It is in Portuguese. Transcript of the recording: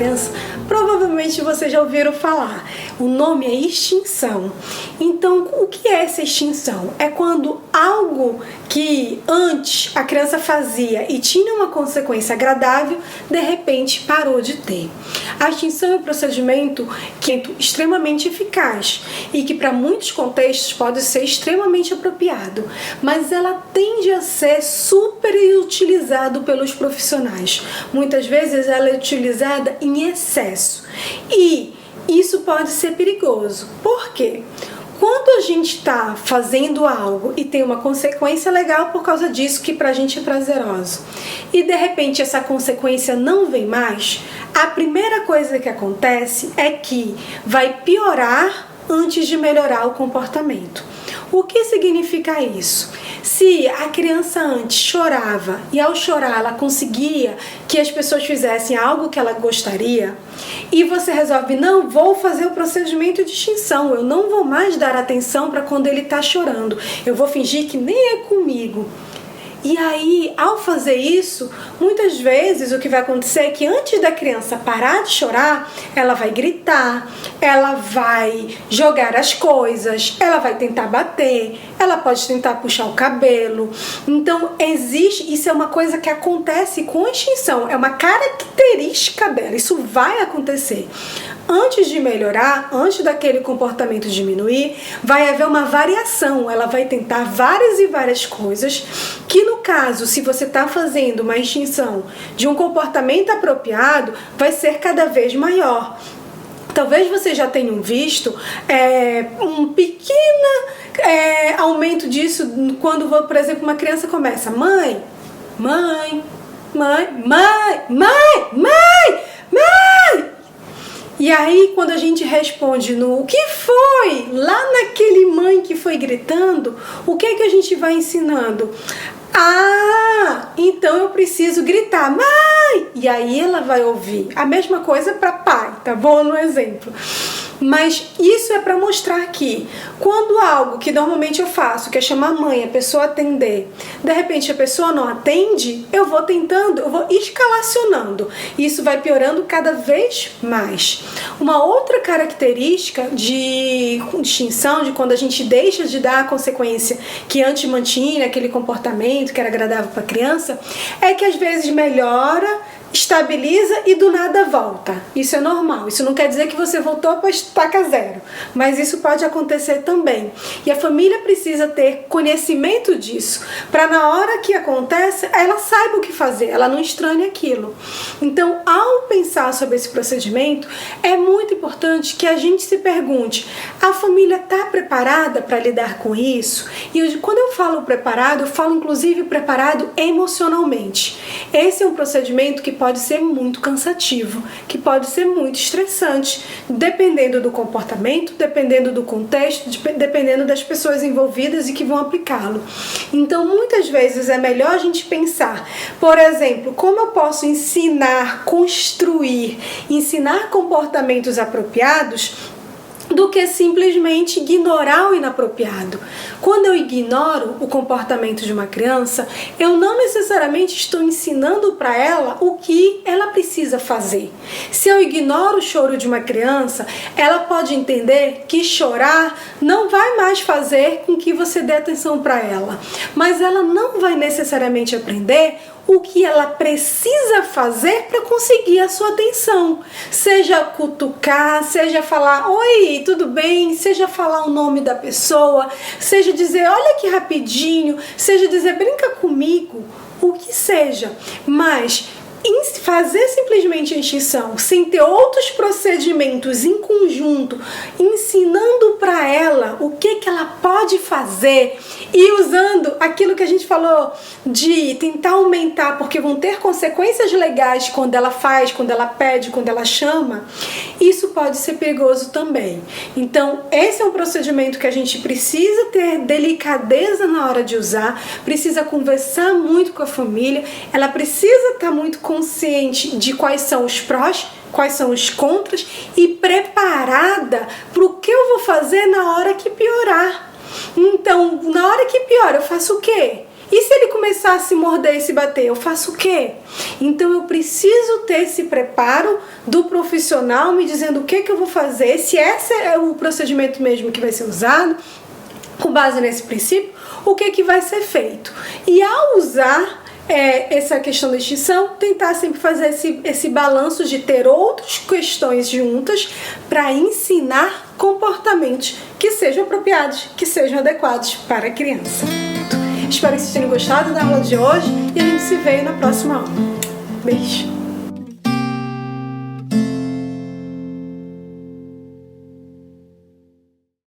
criança, provavelmente vocês já ouviram falar. O nome é extinção. Então, o que é essa extinção? É quando algo que antes a criança fazia e tinha uma consequência agradável, de repente parou de ter. A extinção é um procedimento que é extremamente eficaz e que para muitos contextos pode ser extremamente apropriado, mas ela tende a ser super utilizado pelos profissionais. Muitas vezes ela é utilizada em excesso e isso pode ser perigoso. Por quê? Quando a gente está fazendo algo e tem uma consequência legal por causa disso, que pra gente é prazeroso, e de repente essa consequência não vem mais, a primeira coisa que acontece é que vai piorar antes de melhorar o comportamento. O que significa isso? Se a criança antes chorava e ao chorar ela conseguia que as pessoas fizessem algo que ela gostaria, e você resolve, não, vou fazer o procedimento de extinção, eu não vou mais dar atenção para quando ele está chorando, eu vou fingir que nem é comigo. E aí, ao fazer isso, muitas vezes o que vai acontecer é que antes da criança parar de chorar, ela vai gritar, ela vai jogar as coisas, ela vai tentar bater, ela pode tentar puxar o cabelo. Então, isso é uma coisa que acontece com a extinção, é uma característica dela, isso vai acontecer. Antes de melhorar, antes daquele comportamento diminuir, vai haver uma variação, ela vai tentar várias e várias coisas, que no caso, se você está fazendo uma extinção de um comportamento apropriado, vai ser cada vez maior. Talvez vocês já tenham visto um pequeno aumento disso quando, por exemplo, uma criança começa, mãe, mãe, mãe, mãe, mãe, mãe, mãe. E aí, quando a gente responde no o que foi? Lá naquele mãe que foi gritando, o que é que a gente vai ensinando? Ah, então eu preciso gritar, mãe! E aí ela vai ouvir. A mesma coisa para pai, tá bom? No exemplo. Mas isso é para mostrar que quando algo que normalmente eu faço, que é chamar a mãe, a pessoa atender, de repente a pessoa não atende, eu vou escalacionando. Isso vai piorando cada vez mais. Uma outra característica de extinção, de quando a gente deixa de dar a consequência que antes mantinha aquele comportamento que era agradável para a criança, é que às vezes melhora, estabiliza e do nada volta. Isso é normal. Isso não quer dizer que você voltou para estaca zero, mas isso pode acontecer também. E a família precisa ter conhecimento disso, para na hora que acontece, ela saiba o que fazer, ela não estranhe aquilo. Então, ao pensar sobre esse procedimento, é muito importante que a gente se pergunte, a família está preparada para lidar com isso? E quando eu falo preparado, eu falo inclusive preparado emocionalmente. Esse é um procedimento que pode ser muito cansativo, que pode ser muito estressante, dependendo do comportamento, dependendo do contexto, dependendo das pessoas envolvidas e que vão aplicá-lo. Então, muitas vezes é melhor a gente pensar, por exemplo, como eu posso ensinar, construir, ensinar comportamentos apropriados, do que simplesmente ignorar o inapropriado. Quando eu ignoro o comportamento de uma criança, eu não necessariamente estou ensinando para ela o que ela precisa fazer. Se eu ignoro o choro de uma criança, ela pode entender que chorar não vai mais fazer com que você dê atenção para ela, mas ela não vai necessariamente aprender o que ela precisa fazer para conseguir a sua atenção. Seja cutucar, seja falar, oi, tudo bem? Seja falar o nome da pessoa, seja dizer, olha aqui rapidinho, seja dizer, brinca comigo, o que seja. Mas fazer simplesmente a extinção sem ter outros procedimentos em conjunto, ensinando para ela o que ela pode fazer e usando aquilo que a gente falou de tentar aumentar, porque vão ter consequências legais quando ela faz, quando ela pede, quando ela chama, isso pode ser perigoso também. Então, esse é um procedimento que a gente precisa ter delicadeza na hora de usar, precisa conversar muito com a família, ela precisa estar muito consciente de quais são os prós, quais são os contras e preparada para o que eu vou fazer na hora que piorar. Então, na hora que piora, eu faço o quê? E se ele começar a se morder e se bater, eu faço o quê? Então eu preciso ter esse preparo do profissional me dizendo o que eu vou fazer, se esse é o procedimento mesmo que vai ser usado, com base nesse princípio, o que vai ser feito. E ao usar essa questão da extinção, tentar sempre fazer esse balanço de ter outras questões juntas para ensinar comportamentos que sejam apropriados, que sejam adequados para a criança. Espero que vocês tenham gostado da aula de hoje e a gente se vê na próxima aula. Beijo!